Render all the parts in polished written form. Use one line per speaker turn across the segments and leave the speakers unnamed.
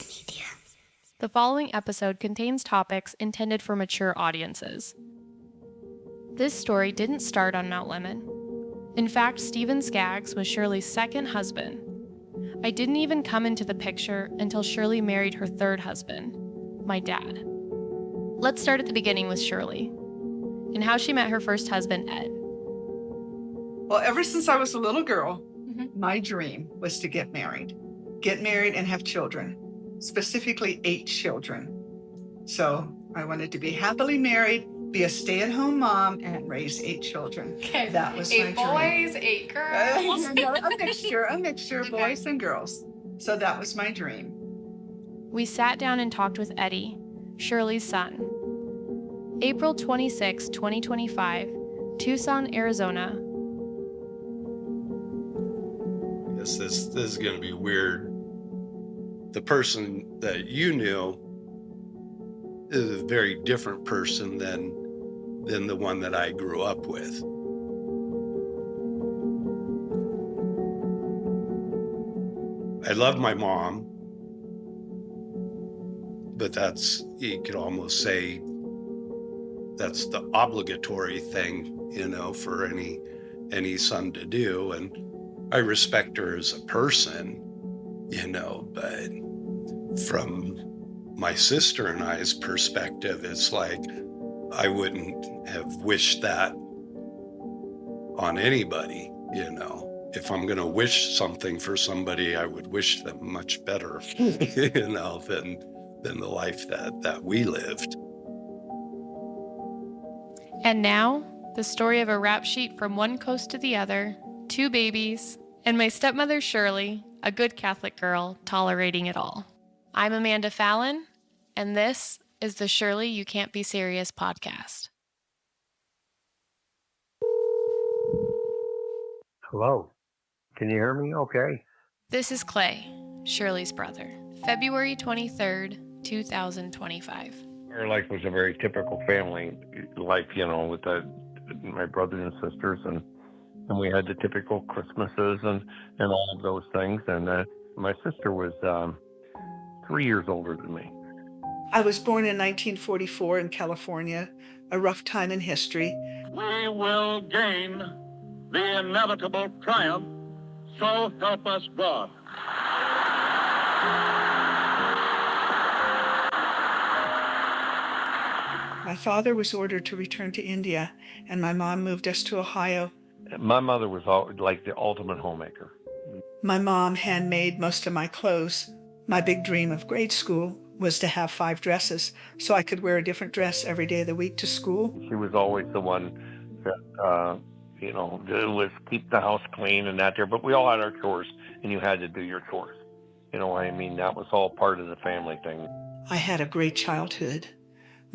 Media.
The following episode contains topics intended for mature audiences. This story didn't start on Mount Lemmon. In fact, Stephen Skaggs was Shirley's second husband. I didn't even come into the picture until Shirley married her third husband, my dad. Let's start at the beginning with Shirley and how she met her first husband, Ed.
Well, ever since I was a little girl, my dream was to get married and have children, specifically 8 children. So I wanted to be happily married, be a stay-at-home mom, and raise 8 children.
Okay.
That was
8
my
boys, 8 girls.
a mixture of
Okay.
boys and girls. So that was my dream.
We sat down and talked with Eddie, Shirley's son. April 26, 2025, Tucson, Arizona.
This is going to be weird. The person that you knew is a very different person than the one that I grew up with. I love my mom, but you could almost say that's the obligatory thing, for any son to do. And I respect her as a person, but from my sister and I's perspective, it's like I wouldn't have wished that on anybody, If I'm going to wish something for somebody, I would wish them much better, than the life that we lived.
And now, the story of a rap sheet from one coast to the other, 2 babies, and my stepmother Shirley, a good Catholic girl, tolerating it all. I'm Amanda Fallon, and this is the Shirley You Can't Be Serious podcast.
Hello. Can you hear me okay?
This is Clay, Shirley's brother, February 23rd, 2025.
Our life was a very typical family life, with my brothers and sisters, and we had the typical Christmases and all of those things. And my sister was 3 years older than me.
I was born in 1944 in California, a rough time in history.
We will gain the inevitable triumph, so help us God.
My father was ordered to return to India, and my mom moved us to Ohio.
My mother was like the ultimate homemaker.
My mom handmade most of my clothes. My big dream of grade school was to have 5 dresses, so I could wear a different dress every day of the week to school.
She was always the one that, was keep the house clean and that there. But we all had our chores, and you had to do your chores. That was all part of the family thing.
I had a great childhood.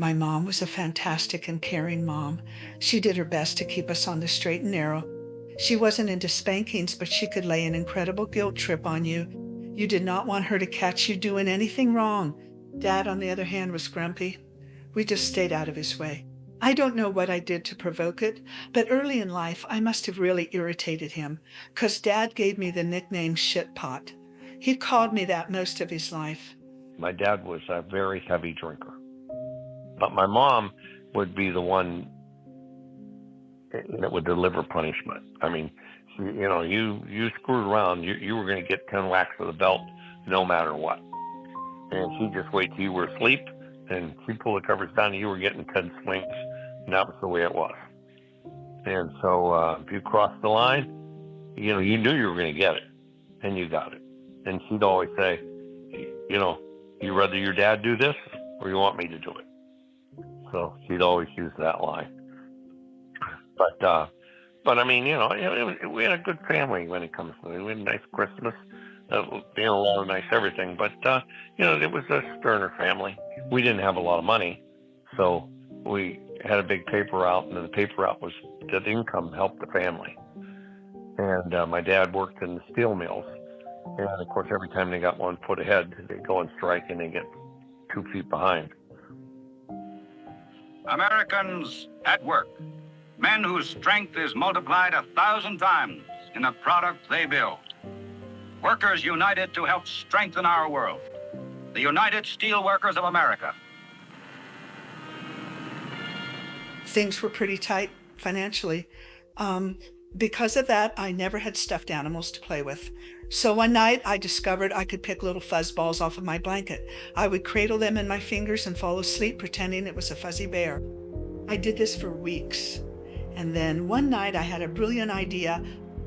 My mom was a fantastic and caring mom. She did her best to keep us on the straight and narrow. She wasn't into spankings, but she could lay an incredible guilt trip on you. You did not want her to catch you doing anything wrong. Dad, on the other hand, was grumpy. We just stayed out of his way. I don't know what I did to provoke it, but early in life, I must have really irritated him, 'cause Dad gave me the nickname Shit Pot. He'd called me that most of his life.
My dad was a very heavy drinker. But my mom would be the one that would deliver punishment. I mean, you screwed around, you were going to get 10 whacks of the belt no matter what. And she'd just wait till you were asleep, and she'd pull the covers down, and you were getting 10 swings, and that was the way it was. And so if you crossed the line, you knew you were going to get it, and you got it. And she'd always say, you rather your dad do this, or you want me to do it? So she'd always use that line. But I mean, we had a good family when it comes to it. We had a nice Christmas, a lot of nice everything. But, it was a sterner family. We didn't have a lot of money, so we had a big paper route, and the paper route was that income helped the family. And my dad worked in the steel mills. And, of course, every time they got 1 foot ahead, they'd go on strike, and they'd get 2 feet behind.
Americans at work, men whose strength is multiplied 1,000 times in the product they build. Workers united to help strengthen our world.
the United Steelworkers of America.
Things were pretty tight financially. Because of that, I never had stuffed animals to play with. So one night I discovered I could pick little fuzz balls off of my blanket. I would cradle them in my fingers and fall asleep pretending it was a fuzzy bear. I did this for weeks. And then one night I had a brilliant idea.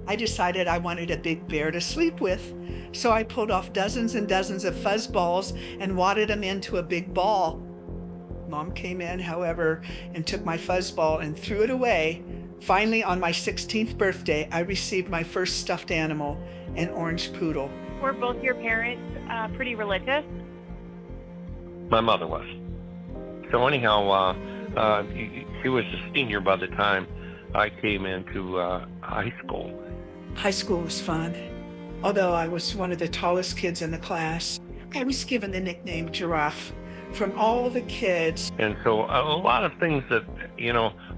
I decided I wanted a big bear to sleep with. So I pulled off dozens and dozens of fuzz balls and wadded them into a big ball. Mom came in, however, and took my fuzz ball and threw it away. Finally, on my 16th birthday, I received my first stuffed animal, an orange poodle.
Were both your parents pretty religious?
My mother was. So anyhow, she was a senior by the time I came into high school.
High school was fun. Although I was one of the tallest kids in the class, I was given the nickname Giraffe from all the kids.
And so a lot of things that,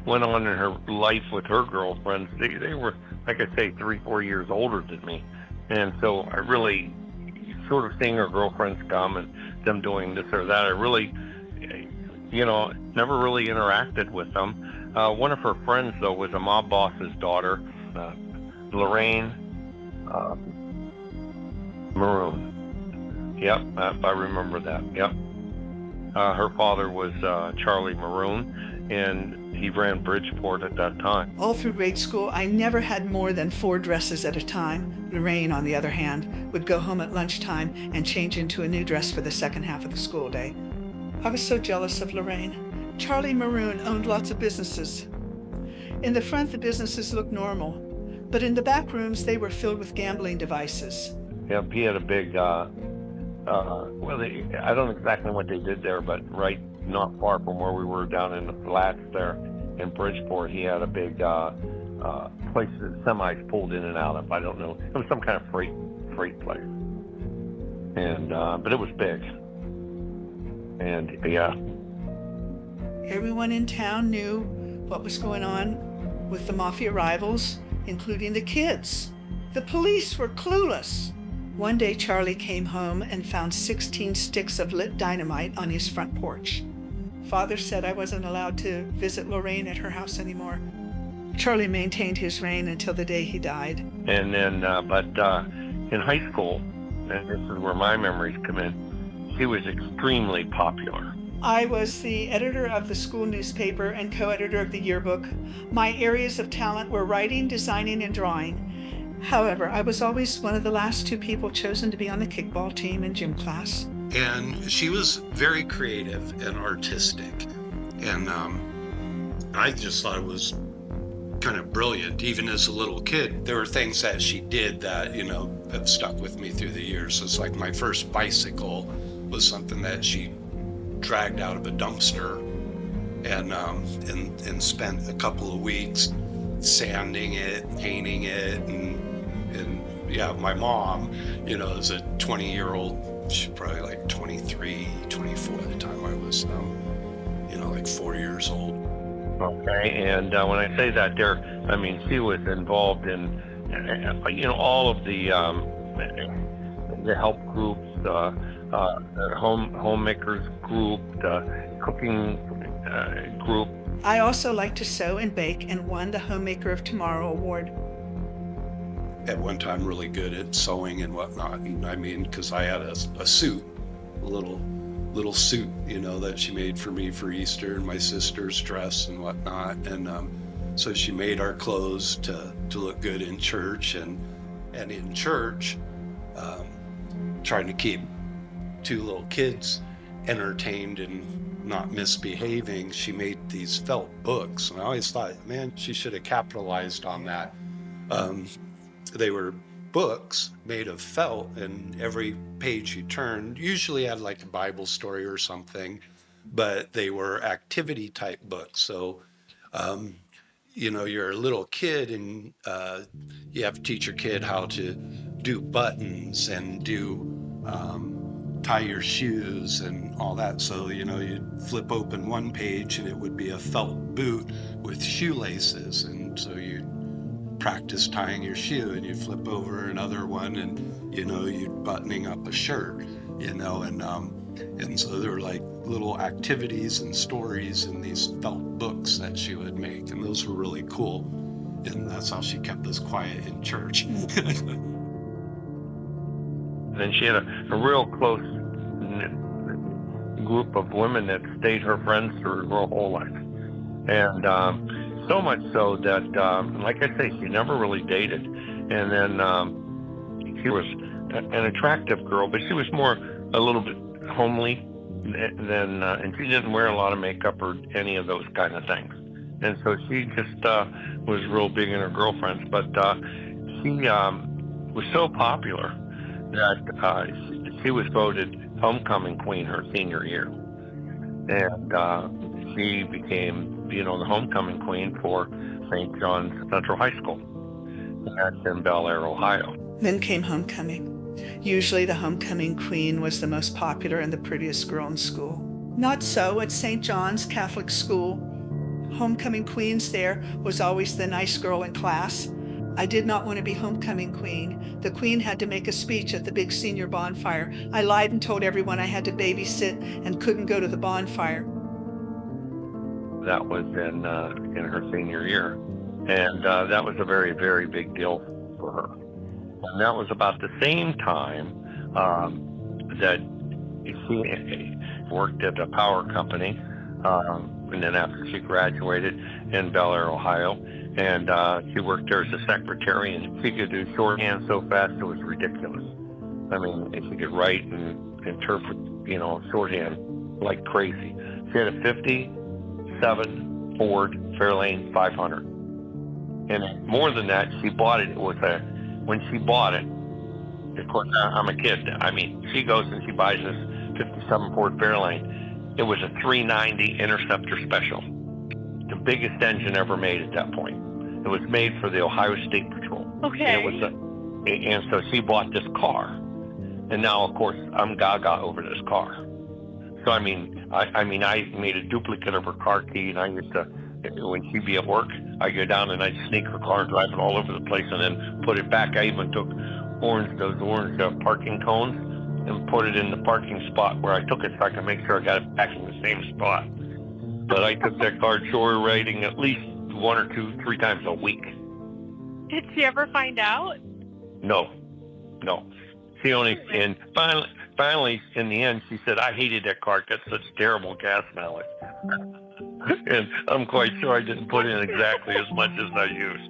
went on in her life with her girlfriends, they were, like I say, 3-4 years older than me. And so I really, sort of seeing her girlfriends come and them doing this or that, I really, never really interacted with them. One of her friends, though, was a mob boss's daughter, Lorraine Maroon. Yep, I remember that, yep. Her father was Charlie Maroon, and he ran Bridgeport at that time.
All through grade school, I never had more than 4 dresses at a time. Lorraine, on the other hand, would go home at lunchtime and change into a new dress for the second half of the school day. I was so jealous of Lorraine. Charlie Maroon owned lots of businesses. In the front, the businesses looked normal, but in the back rooms, they were filled with gambling devices.
Yep, he had a big, I don't know exactly what they did there, but right not far from where we were down in the flats there in Bridgeport, he had a big place that semis pulled in and out of. I don't know. It was some kind of freight place. And, but it was big. And, yeah.
Everyone in town knew what was going on with the mafia rivals, including the kids. The police were clueless. One day, Charlie came home and found 16 sticks of lit dynamite on his front porch. Father said I wasn't allowed to visit Lorraine at her house anymore. Charlie maintained his reign until the day he died.
And then, but in high school, and this is where my memories come in, he was extremely popular.
I was the editor of the school newspaper and co-editor of the yearbook. My areas of talent were writing, designing, and drawing. However, I was always one of the last 2 people chosen to be on the kickball team in gym class.
And she was very creative and artistic. And I just thought it was kind of brilliant. Even as a little kid, there were things that she did that, have stuck with me through the years. It's like my first bicycle was something that she dragged out of a dumpster and spent a couple of weeks sanding it, painting it, and yeah, my mom, as a 20-year-old, she's probably like 23, 24 at the time I was, like 4 years old.
Okay, and when I say that there, I mean, she was involved in, all of the help groups, the homemakers group, the cooking group.
I also like to sew and bake and won the Homemaker of Tomorrow award.
At one time, really good at sewing and whatnot. And I mean, because I had a suit, a little suit, that she made for me for Easter, and my sister's dress and whatnot. And so she made our clothes to look good in church, and in church, trying to keep 2 little kids entertained and not misbehaving. She made these felt books, and I always thought, man, she should have capitalized on that. They were books made of felt, and every page you turned usually had like a Bible story or something, but they were activity type books. So, you're a little kid and you have to teach your kid how to do buttons and do tie your shoes and all that. So, you'd flip open one page and it would be a felt boot with shoelaces. And so you'd practice tying your shoe, and you flip over another one and, you'd buttoning up a shirt, and so there were like little activities and stories in these felt books that she would make, and those were really cool. And that's how she kept us quiet in church.
Then she had a real close group of women that stayed her friends through her whole life. And so much so that, like I say, she never really dated. And then she was an attractive girl, but she was more a little bit homely than, and she didn't wear a lot of makeup or any of those kind of things. And so she just was real big in her girlfriends. But she was so popular that she was voted homecoming queen her senior year. And she became, the homecoming queen for St. John's Central High School. And that's in Bel Air, Ohio.
Then came homecoming. Usually the homecoming queen was the most popular and the prettiest girl in school. Not so at St. John's Catholic School. Homecoming queens there was always the nice girl in class. I did not want to be homecoming queen. The queen had to make a speech at the big senior bonfire. I lied and told everyone I had to babysit and couldn't go to the bonfire.
That was in her senior year. And that was a very, very big deal for her. And that was about the same time that she worked at a power company. And then after she graduated in Bel Air, Ohio, and she worked there as a secretary, and she could do shorthand so fast it was ridiculous. I mean, she could write and interpret, shorthand like crazy. She had a 57 Ford Fairlane 500. And more than that, she bought it. When she bought it, of course, I'm a kid. I mean, she goes and she buys this 57 Ford Fairlane. It was a 390 Interceptor Special, the biggest engine ever made at that point. It was made for the Ohio State Patrol.
Okay.
And so she bought this car, and now, of course, I'm gaga over this car. So I made a duplicate of her car key, and I used to, when she'd be at work, I'd go down and I'd sneak her car and drive it all over the place, and then put it back. I even took those orange parking cones and put it in the parking spot where I took it, so I could make sure I got it back in the same spot. But I took that car joyriding at least 1 or 2, 3 times a week.
Did she ever find out?
No. She only, and finally, in the end, she said, I hated that car. It got such terrible gas mileage. And I'm quite sure I didn't put in exactly as much as I used.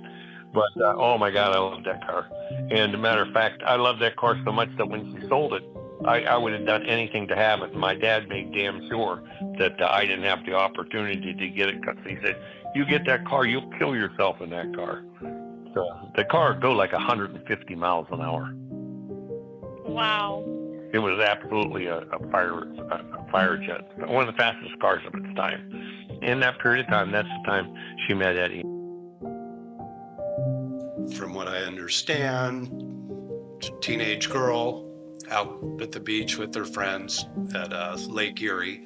But, oh my God, I love that car. And as a matter of fact, I love that car so much that when she sold it, I would have done anything to have it. My dad made damn sure that I didn't have the opportunity to get it, because he said, you get that car, you'll kill yourself in that car. So the car would go like 150 miles an hour.
Wow.
It was absolutely a fire jet, one of the fastest cars of its time. In that period of time, that's the time she met Eddie.
From what I understand, teenage girl out at the beach with her friends at Lake Erie,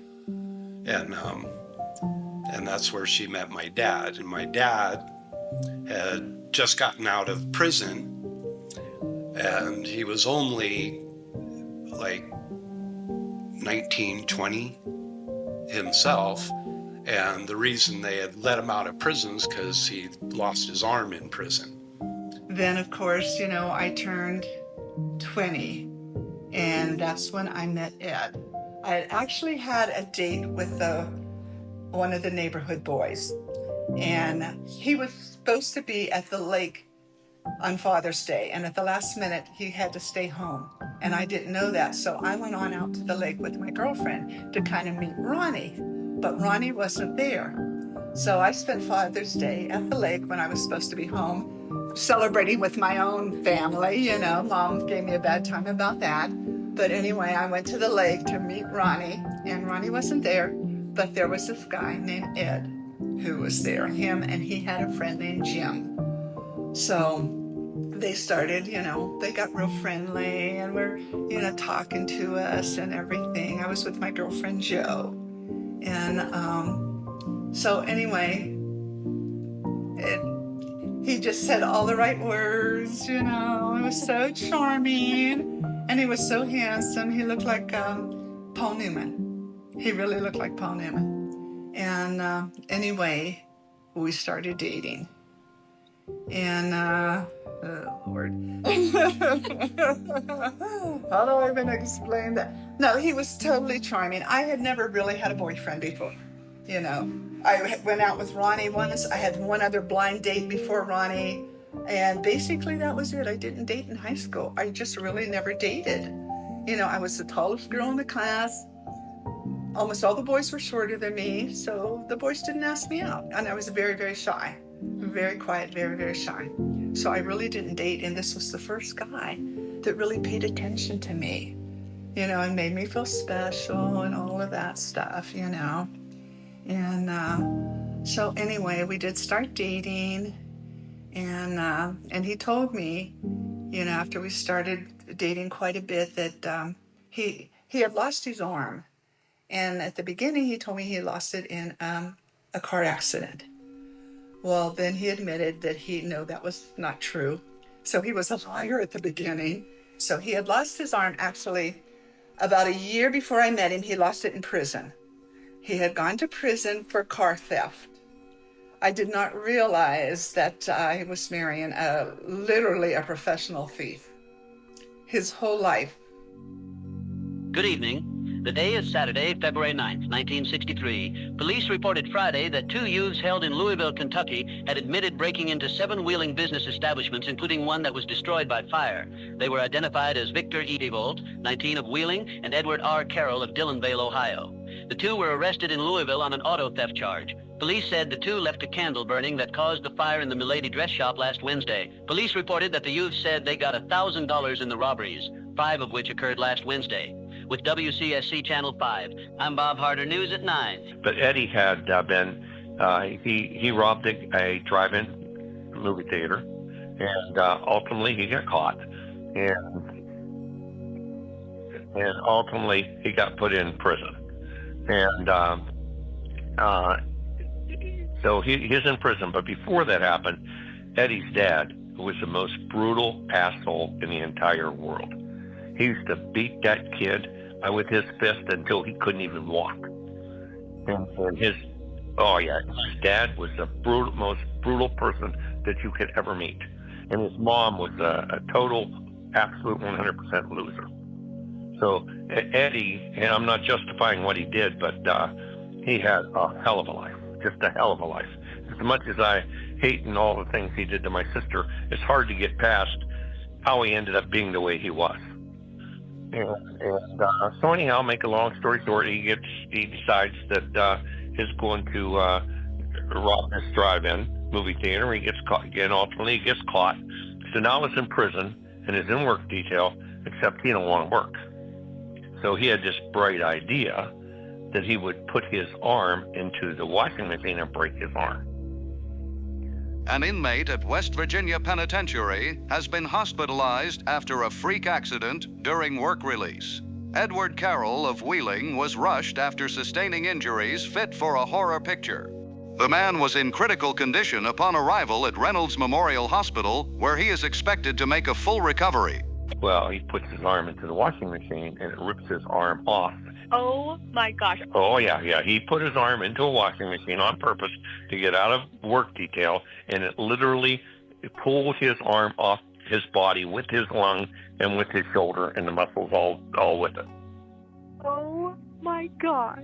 and that's where she met my dad. And my dad had just gotten out of prison, and he was only like 19, 20 himself. And the reason they had let him out of prison is because he lost his arm in prison.
Then, of course, I turned 20, and that's when I met Ed. I had actually had a date with one of the neighborhood boys, and he was supposed to be at the lake on Father's Day, and at the last minute, he had to stay home, and I didn't know that, so I went on out to the lake with my girlfriend to kind of meet Ronnie, but Ronnie wasn't there. So I spent Father's Day at the lake when I was supposed to be home, celebrating with my own family. Mom gave me a bad time about that. But anyway, I went to the lake to meet Ronnie, and Ronnie wasn't there, but there was this guy named Ed who was there, him, and he had a friend named Jim. So they started, they got real friendly and were, talking to us and everything. I was with my girlfriend, Jo. And so anyway, he just said all the right words, it was so charming. And he was so handsome. He looked like Paul Newman. He really looked like Paul Newman. And anyway, we started dating. And, oh Lord. How do I even explain that? No, he was totally charming. I had never really had a boyfriend before, you know. I went out with Ronnie once. I had one other blind date before Ronnie. And basically that was it. I didn't date in high school. I just really never dated. You know, I was the tallest girl in the class. Almost all the boys were shorter than me, so the boys didn't ask me out. And I was very, very shy. Very quiet, very, very shy. So I really didn't date, and this was the first guy that really paid attention to me, you know, and made me feel special and all of that stuff, you know. And so anyway, we did start dating, and he told me, you know, after we started dating quite a bit, that he had lost his arm. And at the beginning, he told me he lost it in a car accident. Well, then he admitted that that was not true. So he was a liar at the beginning. So he had lost his arm actually about a year before I met him. He lost it in prison. He had gone to prison for car theft. I did not realize that he was marrying literally a professional thief. His whole life.
Good evening. The day is Saturday, February 9th, 1963. Police reported Friday that two youths held in Louisville, Kentucky, had admitted breaking into 7 Wheeling business establishments, including one that was destroyed by fire. They were identified as Victor E. DeVolt, 19 of Wheeling, and Edward R. Carroll of Dillonvale, Ohio. The two were arrested in Louisville on an auto theft charge. Police said the two left a candle burning that caused the fire in the Milady dress shop last Wednesday. Police reported that the youths said they got $1,000 in the robberies, 5 of which occurred last Wednesday. With WCSC Channel 5, I'm Bob Harder, News at 9.
But Eddie had he robbed a drive-in movie theater, and ultimately he got caught, and ultimately he got put in prison, and so he's in prison. But before that happened, Eddie's dad, who was the most brutal asshole in the entire world, he used to beat that kid with his fist until he couldn't even walk. And his dad was the most brutal person that you could ever meet. And his mom was a total, absolute 100% loser. So Eddie, and I'm not justifying what he did, but he had a hell of a life, just a hell of a life. As much as I hate and all the things he did to my sister, it's hard to get past how he ended up being the way he was. So anyhow, make a long story short, he decides that he's going to rob this drive-in movie theater. He gets caught again. Ultimately, he gets caught. So now he's in prison and is in work detail, except he don't want to work. So he had this bright idea that he would put his arm into the washing machine and break his arm.
An inmate at West Virginia Penitentiary has been hospitalized after a freak accident during work release. Edward Carroll of Wheeling was rushed after sustaining injuries fit for a horror picture. The man was in critical condition upon arrival at Reynolds Memorial Hospital, where he is expected to make a full recovery.
Well, he puts his arm into the washing machine and it rips his arm off.
Oh my gosh.
Oh, yeah. He put his arm into a washing machine on purpose to get out of work detail, and it literally pulled his arm off his body with his lung and with his shoulder, and the muscles all with it.
Oh my gosh.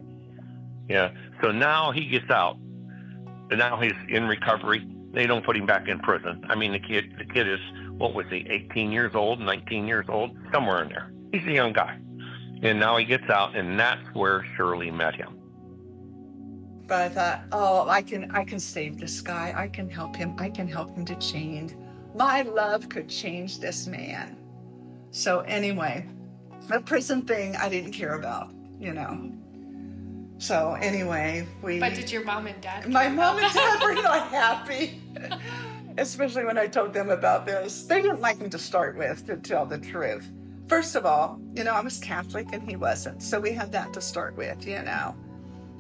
Yeah. So now he gets out, and now he's in recovery. They don't put him back in prison. I mean, the kid is, what was he, 18 years old, 19 years old, somewhere in there. He's a young guy. And now he gets out, and that's where Shirley met him.
But I thought, oh, I can save this guy. I can help him. I can help him to change. My love could change this man. So anyway, the prison thing I didn't care about, you know. So anyway,
But did your mom and dad?
My mom and dad were not happy. Especially when I told them about this. They didn't like me to start with, to tell the truth. First of all, you know, I was Catholic and he wasn't. So we had that to start with, you know.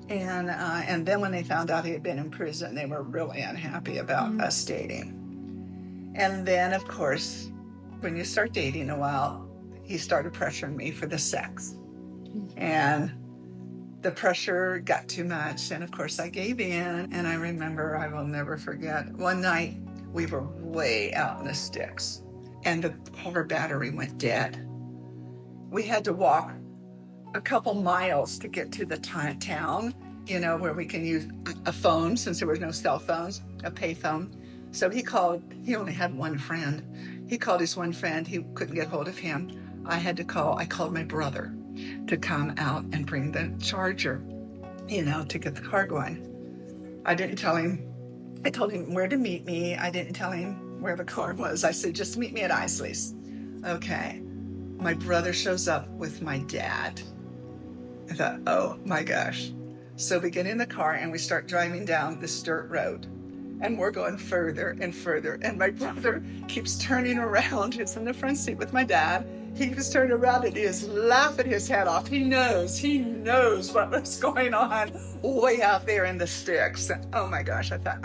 And then when they found out he had been in prison, they were really unhappy about us dating. And then, of course, when you start dating a while, he started pressuring me for the sex. And the pressure got too much. And of course I gave in. And I remember, I will never forget, one night we were way out in the sticks and the car battery went dead. We had to walk a couple miles to get to the town, you know, where we can use a phone since there was no cell phones, a pay phone. So he only had one friend. He called his one friend, he couldn't get hold of him. I called my brother to come out and bring the charger, you know, to get the car going. I didn't tell him, I told him where to meet me. I didn't tell him where the car was. I said, just meet me at Isley's. Okay. My brother shows up with my dad. I thought, oh my gosh. So we get in the car and we start driving down this dirt road. And we're going further and further. And my brother keeps turning around. He's in the front seat with my dad. He keeps turning around and he is laughing his head off. He knows what was going on way out there in the sticks. And, oh my gosh, I thought,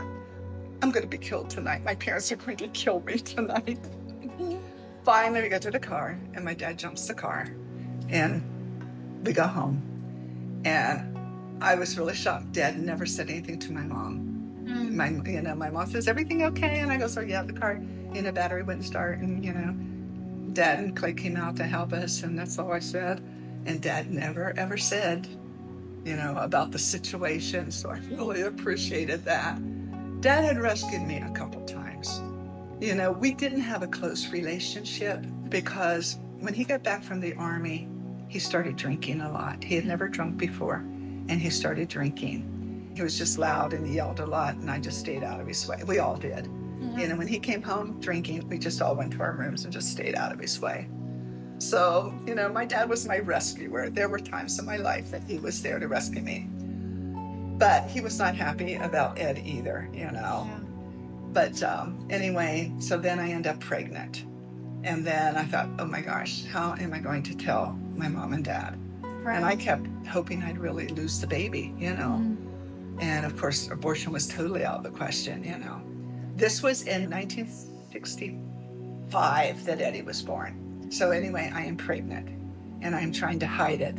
I'm going to be killed tonight. My parents are going to kill me tonight. Finally, we get to the car and my dad jumps the car and we go home. And I was really shocked. Dad never said anything to my mom. My mom says, everything okay? And I go, so yeah, the car, battery wouldn't start. And, Dad and Clay came out to help us. And that's all I said. And Dad never, ever said, about the situation. So I really appreciated that. Dad had rescued me a couple times. We didn't have a close relationship because when he got back from the Army, he started drinking a lot. He had never drunk before, and he started drinking. He was just loud and he yelled a lot, and I just stayed out of his way. We all did. Mm-hmm. When he came home drinking, we just all went to our rooms and just stayed out of his way. So, my dad was my rescuer. There were times in my life that he was there to rescue me. But he was not happy about Ed either, Yeah. But anyway, so then I end up pregnant. And then I thought, oh my gosh, how am I going to tell my mom and dad? Right. And I kept hoping I'd really lose the baby, Mm-hmm. And of course, abortion was totally out of the question, This was in 1965 that Eddie was born. So anyway, I am pregnant and I'm trying to hide it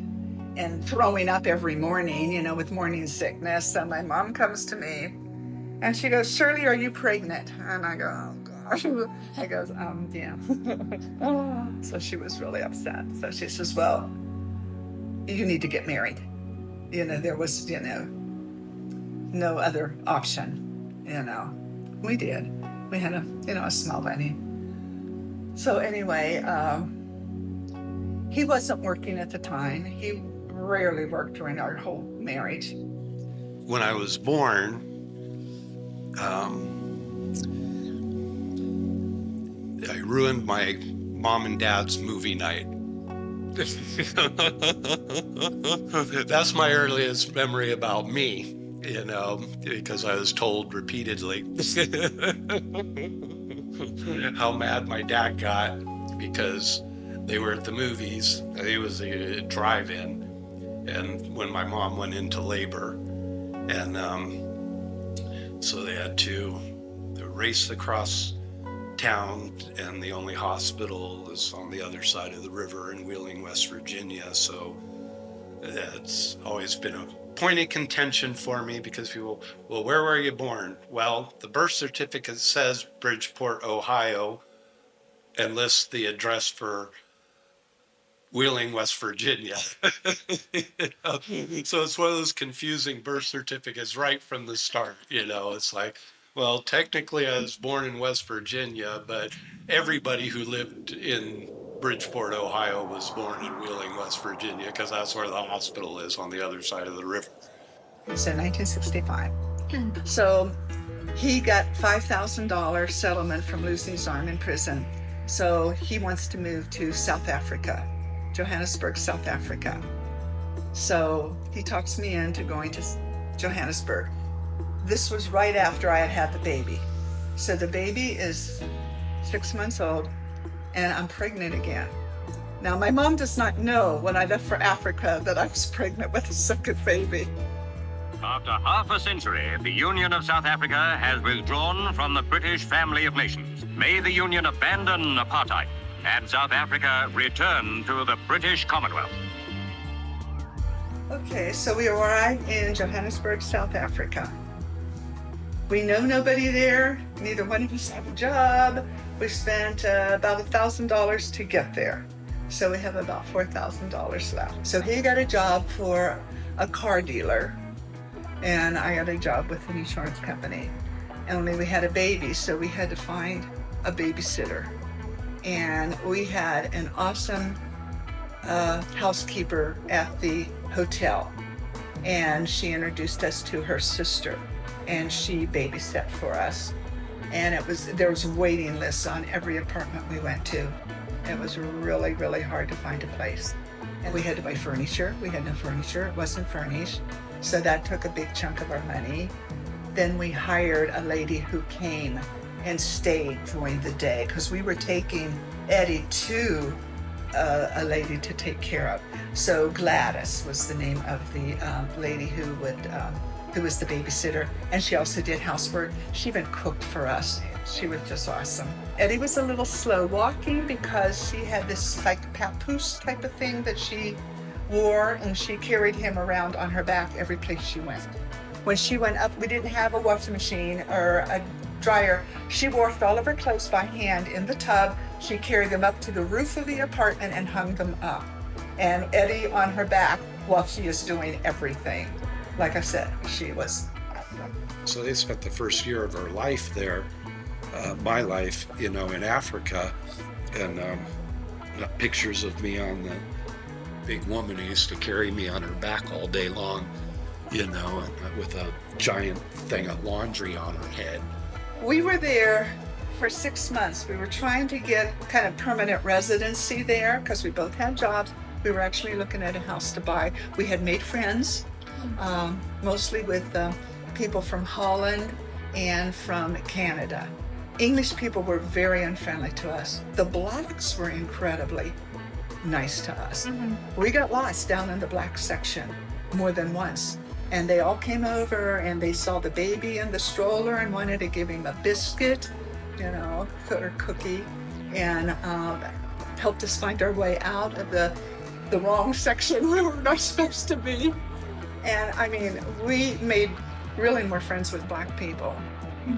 and throwing up every morning, with morning sickness. And my mom comes to me and she goes, Shirley, are you pregnant? And I go, oh gosh. I goes, yeah. So she was really upset. So she says, well, you need to get married. There was, no other option, We did. We had a small wedding. So anyway, he wasn't working at the time. He rarely worked during our whole marriage.
When I was born, I ruined my mom and dad's movie night. That's my earliest memory about me, because I was told repeatedly how mad my dad got because they were at the movies. It was a drive-in, and when my mom went into labor, and so they had to race across town, and the only hospital is on the other side of the river in Wheeling, West Virginia. So it's always been a point of contention for me because people, well, where were you born? Well, the birth certificate says Bridgeport, Ohio, and lists the address for Wheeling, West Virginia. So it's one of those confusing birth certificates right from the start. It's like, well, technically I was born in West Virginia, but everybody who lived in Bridgeport, Ohio was born in Wheeling, West Virginia, because that's where the hospital is on the other side of the river.
It's in 1965. So he got $5,000 settlement from losing his arm in prison. So he wants to move to South Africa, Johannesburg, South Africa. So he talks me into going to Johannesburg. This was right after I had the baby. So the baby is 6 months old and I'm pregnant again. Now my mom does not know when I left for Africa that I was pregnant with a second baby.
After half a century, the Union of South Africa has withdrawn from the British family of nations. May the Union abandon apartheid. and South Africa returned to the British Commonwealth.
Okay, so we arrived in Johannesburg, South Africa. We know nobody there. Neither one of us have a job. We spent about $1,000 to get there. So we have about $4,000 left. So he got a job for a car dealer, and I got a job with an insurance company. Only we had a baby, so we had to find a babysitter. And we had an awesome housekeeper at the hotel, and she introduced us to her sister, and she babysat for us. And there was waiting lists on every apartment we went to. It was really, really hard to find a place. And we had to buy furniture. We had no furniture. It wasn't furnished. So that took a big chunk of our money. Then we hired a lady who came and stayed during the day, because we were taking Eddie to a lady to take care of. So Gladys was the name of the lady who was the babysitter, and she also did housework. She even cooked for us. She was just awesome. Eddie was a little slow walking because she had this like papoose type of thing that she wore, and she carried him around on her back every place she went. When she went up, we didn't have a washing machine or a dryer. She washed all of her clothes by hand in the tub. She carried them up to the roof of the apartment and hung them up. And Eddie on her back while she is doing everything. Like I said, she was awesome.
So they spent the first year of her life there, my life, in Africa, and pictures of me on the big woman who used to carry me on her back all day long, and with a giant thing of laundry on her head.
We were there for 6 months. We were trying to get kind of permanent residency there because we both had jobs. We were actually looking at a house to buy. We had made friends, mostly with people from Holland and from Canada. English people were very unfriendly to us. The blacks were incredibly nice to us. We got lost down in the black section more than once. And they all came over and they saw the baby in the stroller and wanted to give him a biscuit, or cookie, and helped us find our way out of the wrong section we were not supposed to be. And I mean, we made really more friends with black people.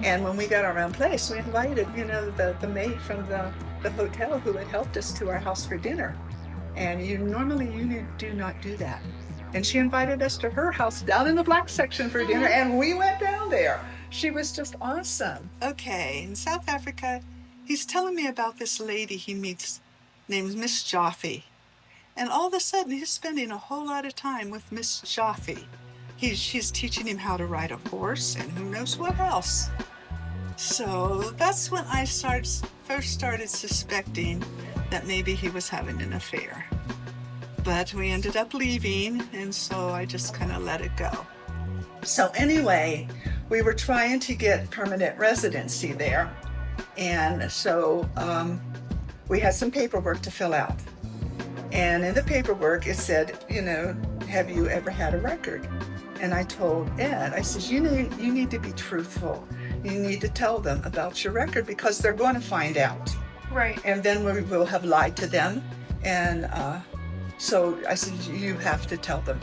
And when we got our own place, we invited, the maid from the hotel who had helped us to our house for dinner. And you do not do that. And she invited us to her house down in the black section for dinner, and we went down there. She was just awesome. Okay, in South Africa, he's telling me about this lady he meets named Miss Jaffe. And all of a sudden, he's spending a whole lot of time with Miss Jaffe. She's teaching him how to ride a horse and who knows what else. So that's when I first started suspecting that maybe he was having an affair. But we ended up leaving, and so I just kind of let it go. So anyway, we were trying to get permanent residency there. And so we had some paperwork to fill out. And in the paperwork, it said, have you ever had a record? And I told Ed, I said, you need to be truthful. You need to tell them about your record because they're going to find out.
Right.
And then we will have lied to them. And so I said, you have to tell them.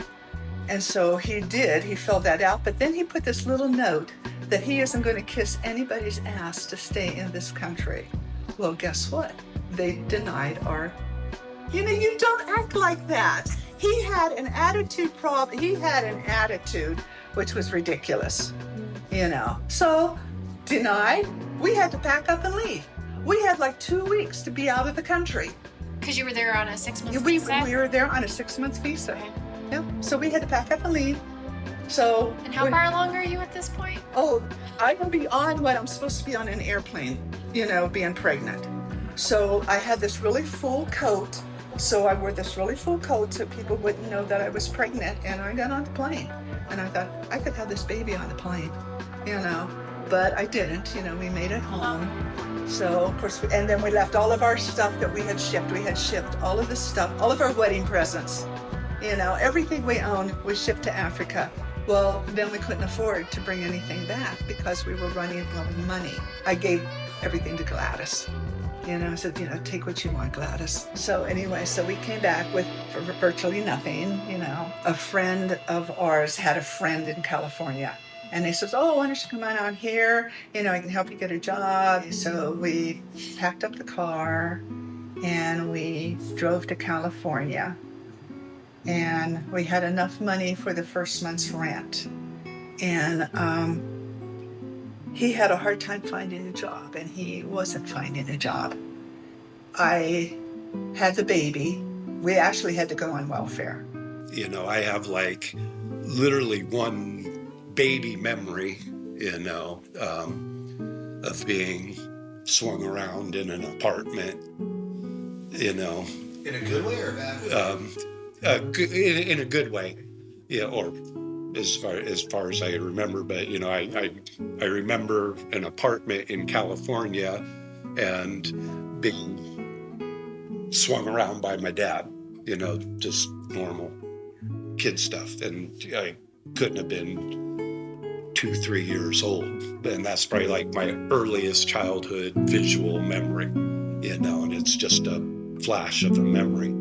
And so he did. He filled that out. But then he put this little note that he isn't going to kiss anybody's ass to stay in this country. Well, guess what? They denied our... you don't act like that. He had an attitude problem. He had an attitude which was ridiculous, So, denied. We had to pack up and leave. We had like 2 weeks to be out of the country.
Because you were there on a 6-month visa?
We were there on a 6-month visa. Okay. Yeah. So we had to pack up and leave. So.
And how far along are you at this point?
Oh, I will be on what I'm supposed to be on an airplane, being pregnant. So I had this really full coat. So I wore this really full coat so people wouldn't know that I was pregnant. And I got on the plane. And I thought, I could have this baby on the plane, But I didn't, we made it home. So, of course, and then we left all of our stuff that we had shipped. We had shipped all of the stuff, all of our wedding presents. Everything we owned was shipped to Africa. Well, then we couldn't afford to bring anything back because we were running out of money. I gave everything to Gladys. I said, take what you want, Gladys. So anyway, so we came back with virtually nothing, A friend of ours had a friend in California. And they says, oh, why don't you come on out here? I can help you get a job. So we packed up the car and we drove to California. And we had enough money for the first month's rent. And he had a hard time finding a job, and he wasn't finding a job. I had the baby. We actually had to go on welfare.
I have like literally one baby memory, of being swung around in an apartment,
In a good way or a bad way?
in a good way, or as far as I remember. But I remember an apartment in California and being swung around by my dad, just normal kid stuff, and I couldn't have been 2-3 years old, and that's probably like my earliest childhood visual memory, and it's just a flash of a memory.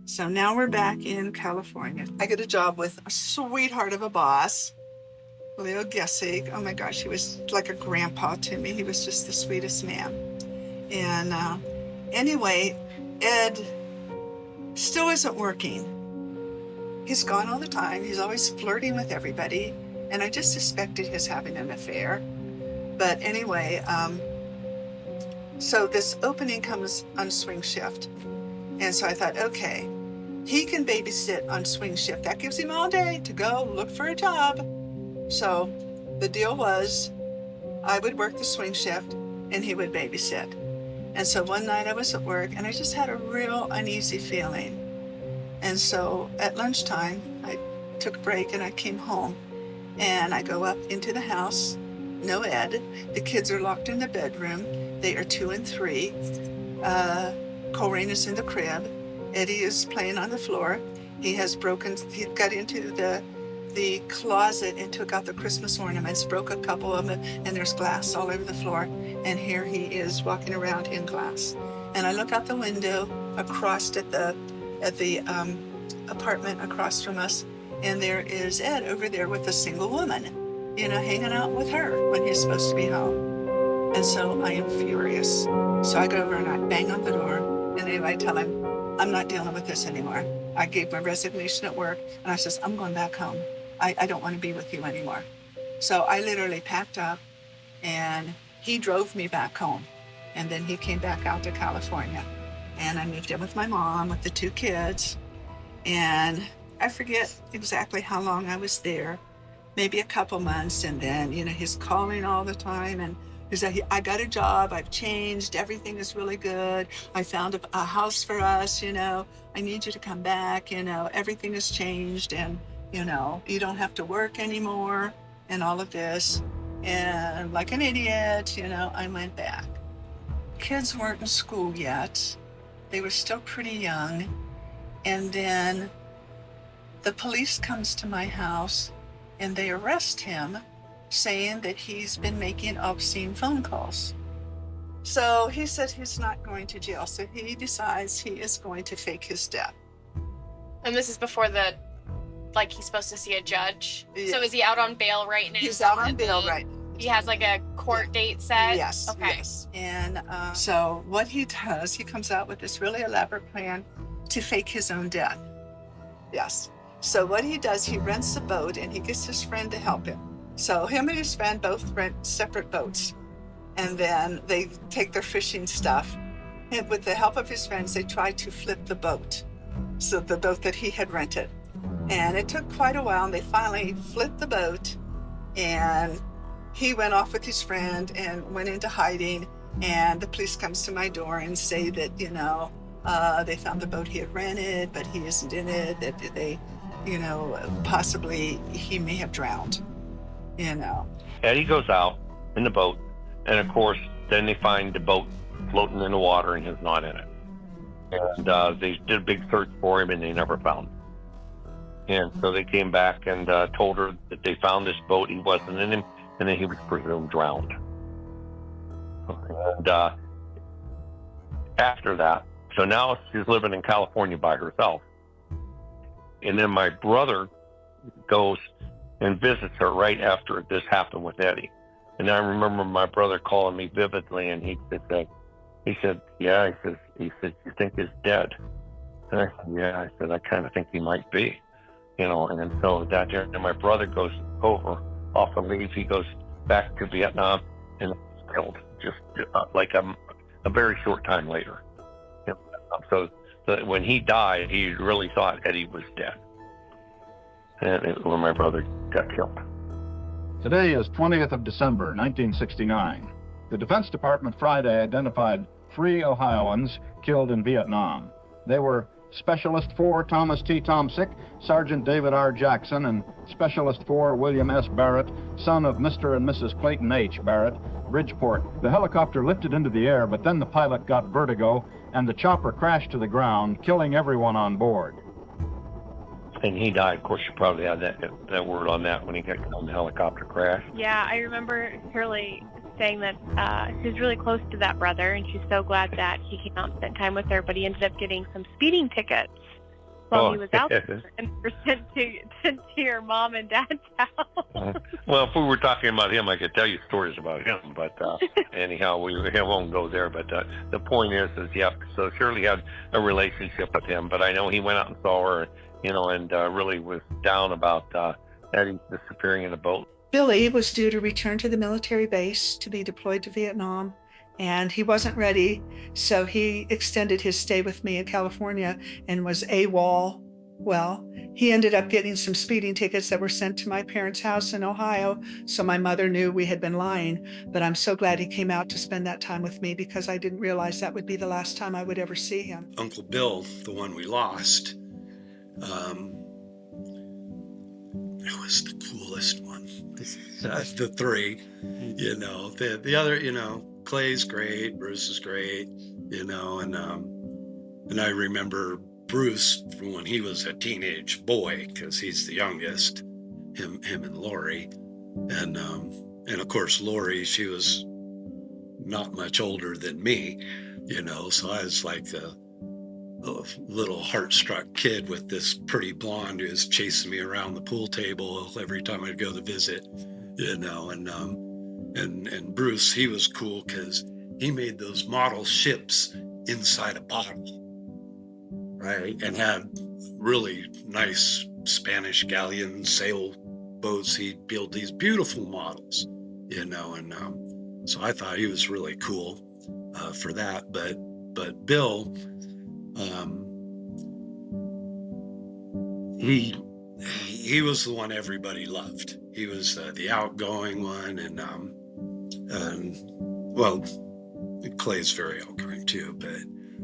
So now we're back in California. I get a job with a sweetheart of a boss, Leo Gessig. Oh my gosh, he was like a grandpa to me. He was just the sweetest man. And anyway, Ed still isn't working. He's gone all the time. He's always flirting with everybody. And I just suspected he's having an affair. But anyway, so this opening comes on swing shift. And so I thought, okay, he can babysit on swing shift. That gives him all day to go look for a job. So the deal was I would work the swing shift and he would babysit. And so one night I was at work and I just had a real uneasy feeling. And so at lunchtime, I took a break and I came home and I go up into the house. No Ed. The kids are locked in the bedroom. They are 2 and 3. Corinne is in the crib. Eddie is playing on the floor. He got into the closet and took out the Christmas ornaments, broke a couple of them, and there's glass all over the floor. And here he is walking around in glass. And I look out the window across at the apartment across from us, and there is Ed over there with a single woman, hanging out with her when he's supposed to be home. And so I am furious. So I go over and I bang on the door, and anyway, I tell him, I'm not dealing with this anymore. I gave my resignation at work, and I says, I'm going back home. I don't want to be with you anymore. So I literally packed up, and he drove me back home. And then he came back out to California. And I moved in with my mom with the 2 kids. And I forget exactly how long I was there, maybe a couple months. And then, he's calling all the time, and he's like, I got a job, I've changed, everything is really good. I found a house for us, I need you to come back, everything has changed, and, you don't have to work anymore, and all of this. And like an idiot, I went back. Kids weren't in school yet. They were still pretty young. And then the police comes to my house and they arrest him, saying that he's been making obscene phone calls. So he said he's not going to jail. So he decides he is going to fake his death.
And this is before he's supposed to see a judge.
Yeah.
So is he out on bail right now?
He's out on bail right now.
He has like a court date set?
Yes.
Okay.
Yes. And so what he does, he comes out with this really elaborate plan to fake his own death. Yes. So what he does, he rents a boat and he gets his friend to help him. So him and his friend both rent separate boats. And then they take their fishing stuff. And with the help of his friends, they try to flip the boat. So the boat that he had rented. And it took quite a while, and they finally flipped the boat. And he went off with his friend and went into hiding. And the police comes to my door and say that, they found the boat he had rented, but he isn't in it, that they, possibly he may have drowned,
Eddie goes out in the boat, and of course, then they find the boat floating in the water and he's not in it. And they did a big search for him and they never found him. And so they came back and told her that they found this boat. He wasn't in him. and then he was presumed drowned. And after that, so now she's living in California by herself. And then my brother goes and visits her right after this happened with Eddie. And I remember my brother calling me vividly, and he said, yeah, he said, you think he's dead? And I said, yeah. I said, I kind of think he might be, and so that year, and my brother goes over off the leave. He goes back to Vietnam and was killed just like a very short time later. So when he died, he really thought Eddie was dead. And when my brother got killed.
Today is 20th of December, 1969. The Defense Department Friday identified 3 Ohioans killed in Vietnam. They were Specialist 4 Thomas T. Tomsick, Sergeant David R. Jackson, and Specialist 4 William S. Barrett, son of Mr. and Mrs. Clayton H. Barrett, Bridgeport. The helicopter lifted into the air, but then the pilot got vertigo, and the chopper crashed to the ground, killing everyone on board.
And he died. Of course, you probably had that word on that when he got on the helicopter crash.
Yeah, I remember Shirley saying that she was really close to that brother, and she's so glad that he came out and spent time with her, but he ended up getting some speeding tickets while he was out there and were sent to your mom and dad's house.
Well, if we were talking about him, I could tell you stories about him, but anyhow, we won't go there. But the point is yeah, so Shirley had a relationship with him, but I know he went out and saw her, and really was down about Eddie disappearing in a boat.
Billy was due to return to the military base to be deployed to Vietnam, and he wasn't ready, so he extended his stay with me in California and was AWOL. Well, he ended up getting some speeding tickets that were sent to my parents' house in Ohio, so my mother knew we had been lying, but I'm so glad he came out to spend that time with me because I didn't realize that would be the last time I would ever see him.
Uncle Bill, the one we lost, it was the coolest one. The 3, the other, Clay's great, Bruce is great, and I remember Bruce from when he was a teenage boy, because he's the youngest, him and Lori, and of course Lori, she was not much older than me, so I was like a little heart-struck kid with this pretty blonde who was chasing me around the pool table every time I'd go to visit, and Bruce, he was cool because he made those model ships inside a bottle, right? And had really nice Spanish galleon sailboats. He'd build these beautiful models, and so I thought he was really cool for that. But Bill, he was the one everybody loved. He was the outgoing one, and well, Clay's very outgoing too,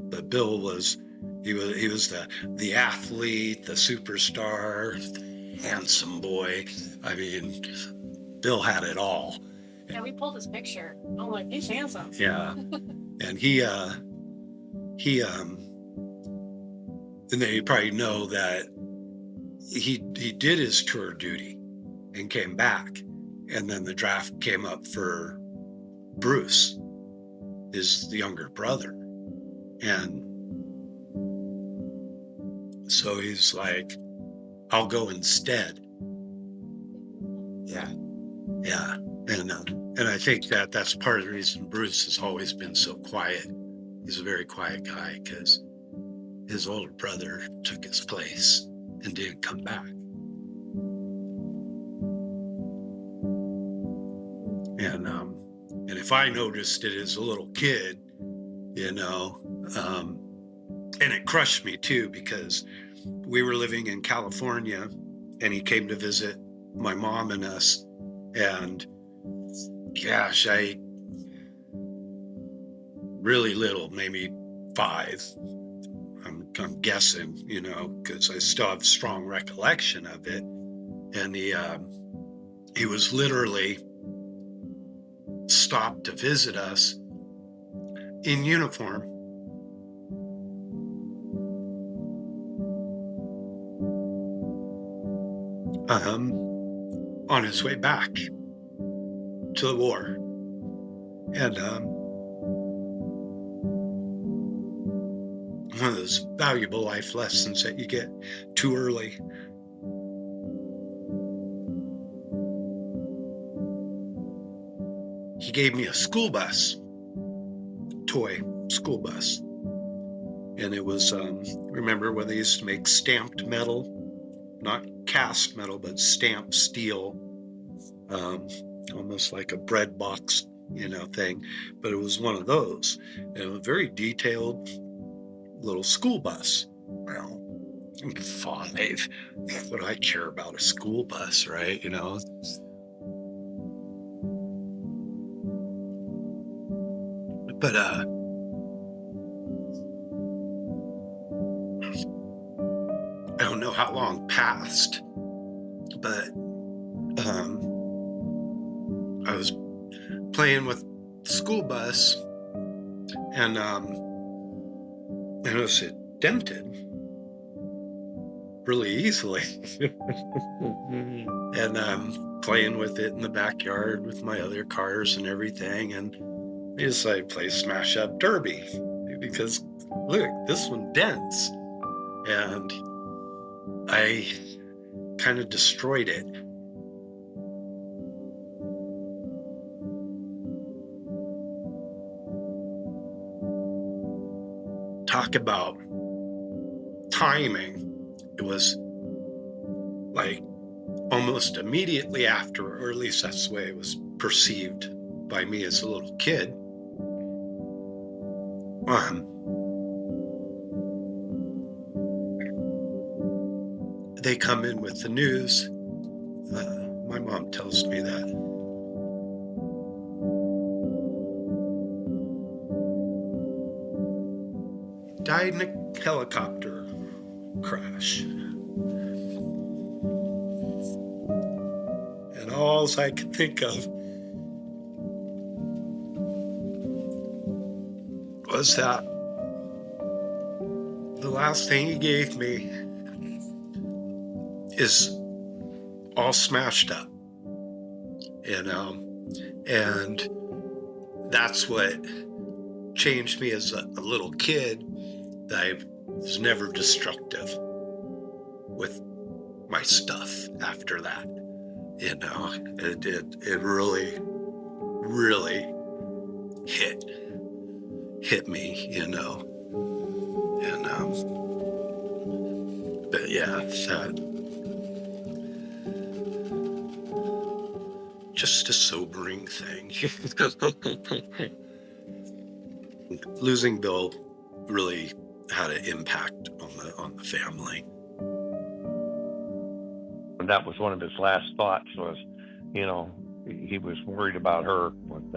but Bill was he was the athlete, the superstar, the handsome boy. I mean, Bill had it all.
Yeah, we pulled his picture. I'm like, he's handsome.
Yeah, and he and then you probably know that he did his tour duty and came back, and then the draft came up for Bruce, his younger brother, and so he's like, I'll go instead. Yeah, and I think that's part of the reason Bruce has always been so quiet. He's a very quiet guy because his older brother took his place and didn't come back. And if I noticed it as a little kid, and it crushed me too, because we were living in California and he came to visit my mom and us, and gosh, I really little, maybe 5. I'm guessing, because I still have strong recollection of it. And he was literally stopped to visit us in uniform. On his way back. to the war. And one of those valuable life lessons that you get too early. He gave me a school bus, toy school bus. And it was, remember when they used to make stamped metal, not cast metal, but stamped steel, almost like a bread box, thing. But it was one of those. And it was a very detailed little school bus. Well, I'm 5. What do I care about a school bus, right? But I don't know how long passed, but I was playing with the school bus, and it was dented really easily. And playing with it in the backyard with my other cars and everything, and I decided to play Smash Up Derby because look, this one dents, and I kind of destroyed it. Talk about timing. It was like almost immediately after, or at least that's the way it was perceived by me as a little kid. They come in with the news. My mom tells me that. Died in a helicopter crash. And all I could think of was that the last thing he gave me is all smashed up, and that's what changed me as a little kid, that I was never destructive with my stuff after that. It really, really hit me, and but yeah, that just a sobering thing. Losing Bill really had an impact on the family.
And that was one of his last thoughts was, he was worried about her with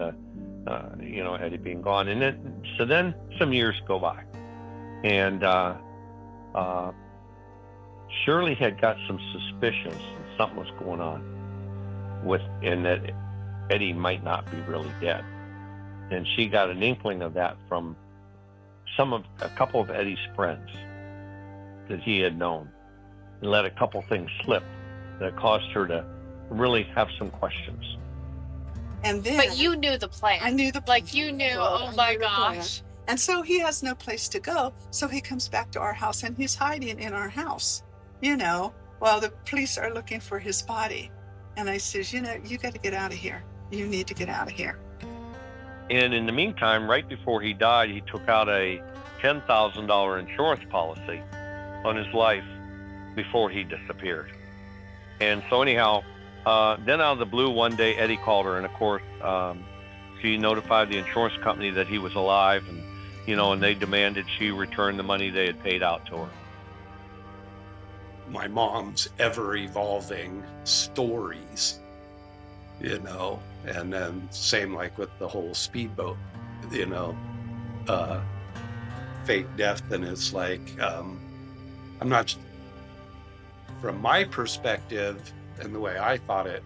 Eddie being gone. And then some years go by, and Shirley had got some suspicions that something was going on and that Eddie might not be really dead. And she got an inkling of that from a couple of Eddie's friends that he had known, and let a couple things slip that caused her to really have some questions.
And then,
but you knew the plan.
I knew the plan.
Like you knew, oh my gosh.
And so he has no place to go. So he comes back to our house, and he's hiding in our house, while the police are looking for his body. And I says, you got to get out of here. You need to get out of here.
And in the meantime, right before he died, he took out a $10,000 insurance policy on his life before he disappeared. And so anyhow, then out of the blue, one day, Eddie called her, and of course, she notified the insurance company that he was alive, and and they demanded she return the money they had paid out to her.
My mom's ever-evolving stories, and then same like with the whole speedboat, fake death, and it's like, I'm not, from my perspective and the way I thought it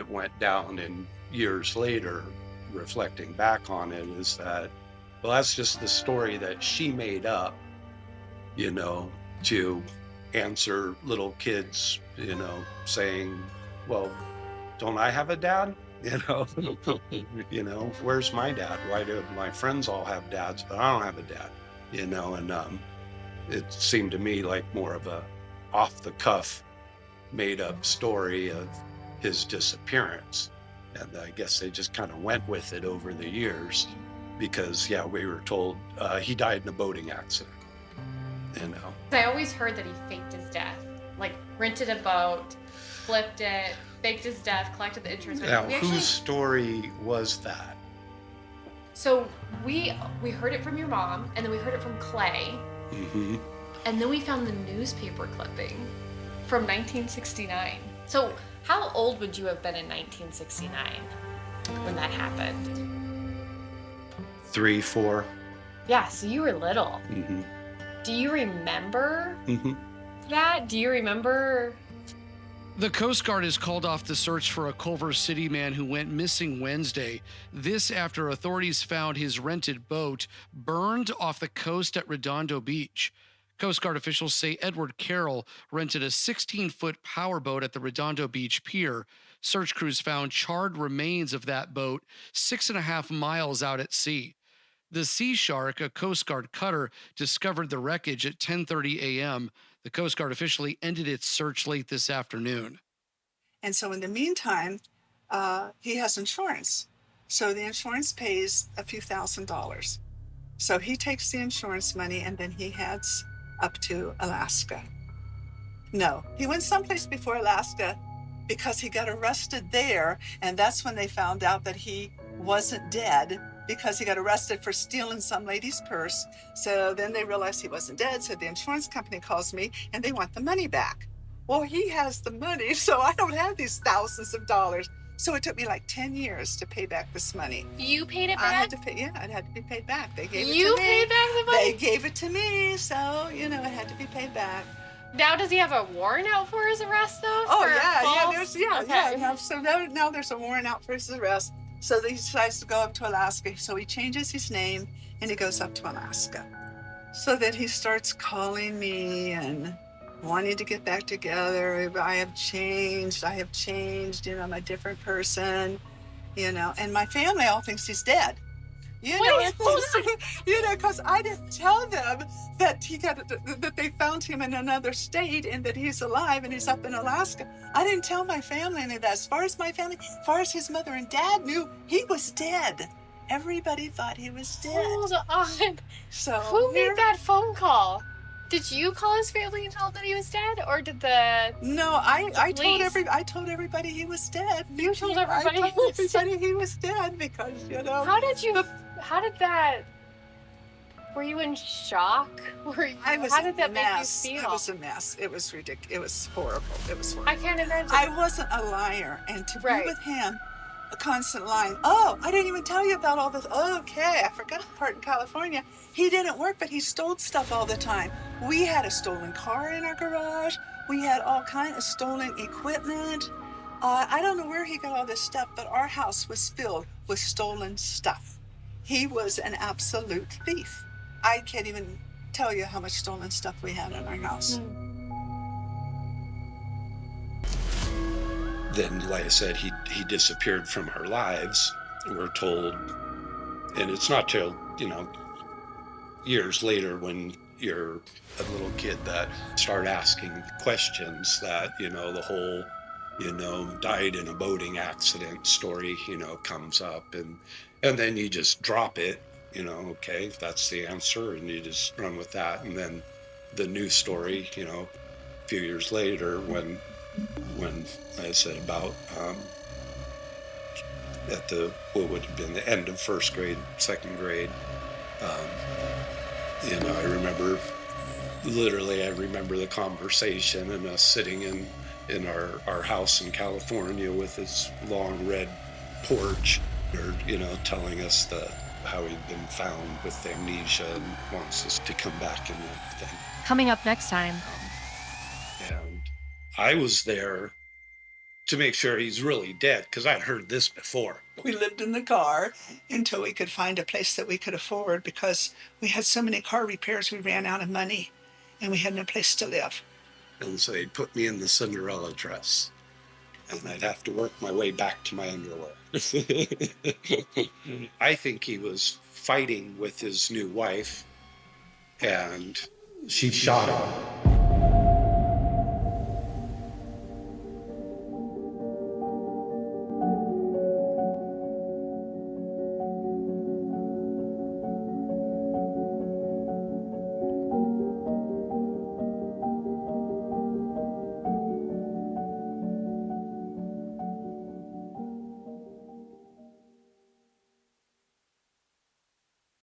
went down, and years later, reflecting back on it, is that, well, that's just the story that she made up, to answer little kids, saying, well, don't I have a dad? Where's my dad? Why do my friends all have dads, but I don't have a dad? And it seemed to me like more of a off the cuff, made up story of his disappearance. And I guess they just kind of went with it over the years because, we were told he died in a boating accident.
I always heard that he faked his death, like rented a boat, flipped it, faked his death, collected the insurance money.
Now, whose story was that?
So we heard it from your mom, and then we heard it from Clay, and then we found the newspaper clipping from 1969. So how old would you have been in 1969 when that happened?
3, 4.
Yeah, so you were little.
Mm-hmm.
Do you remember that? Do you remember?
The Coast Guard has called off the search for a Culver City man who went missing Wednesday. This after authorities found his rented boat burned off the coast at Redondo Beach. Coast Guard officials say Edward Carroll rented a 16-foot powerboat at the Redondo Beach pier. Search crews found charred remains of that boat 6.5 miles out at sea. The Sea Shark, a Coast Guard cutter, discovered the wreckage at 10:30 a.m. The Coast Guard officially ended its search late this afternoon.
And so in the meantime, he has insurance. So the insurance pays a few $1,000s. So he takes the insurance money and then he heads up to Alaska. No, he went someplace before Alaska because he got arrested there. And that's when they found out that he wasn't dead, because he got arrested for stealing some lady's purse. So then they realized he wasn't dead. So the insurance company calls me and they want the money back. Well, he has the money, so I don't have these thousands of dollars. So it took me like 10 years to pay back this money.
You paid it back?
I had to pay, it had to be paid back. They gave it to me.
You paid back the money?
They gave it to me, so, it had to be paid back.
Now, does he have a warrant out for his arrest, though?
So now there's a warrant out for his arrest. So he decides to go up to Alaska. So he changes his name and he goes up to Alaska. So then he starts calling me and wanting to get back together. I have changed, I'm a different person, and my family all thinks he's dead. Because I didn't tell them that that they found him in another state and that he's alive and he's up in Alaska. I didn't tell my family any of that. As far as my family, as far as his mother and dad knew, he was dead. Everybody thought he was dead.
Hold on.
So
who made that phone call? Did you call his family and tell them that he was dead, or did the
No, I told everybody he was dead.
You told everybody
he was dead because
How did that? Were you in shock? How did that make you feel?
It was a mess. It was ridiculous. It was horrible.
I can't imagine.
I wasn't a liar, and to be with him, a constant lying. Oh, I didn't even tell you about all this. Okay, I forgot the part in California. He didn't work, but he stole stuff all the time. We had a stolen car in our garage. We had all kinds of stolen equipment. I don't know where he got all this stuff, but our house was filled with stolen stuff. He was an absolute thief. I can't even tell you how much stolen stuff we had in our house.
Then, like I said, he disappeared from our lives. We're told, and it's not till, years later when you're a little kid that start asking questions that, the whole, died in a boating accident story, comes up and then you just drop it, okay, that's the answer, and you just run with that. And then the new story, a few years later when I said about at what would have been the end of first grade, second grade, I remember the conversation and us sitting in our house in California with this long red porch, or telling us how he'd been found with amnesia and wants us to come back and everything.
Coming up next time.
And I was there to make sure he's really dead, because I'd heard this before.
We lived in the car until we could find a place that we could afford, because we had so many car repairs we ran out of money and we had no place to live.
And so they'd put me in the Cinderella dress and I'd have to work my way back to my underwear. I think he was fighting with his new wife, and
she shot him.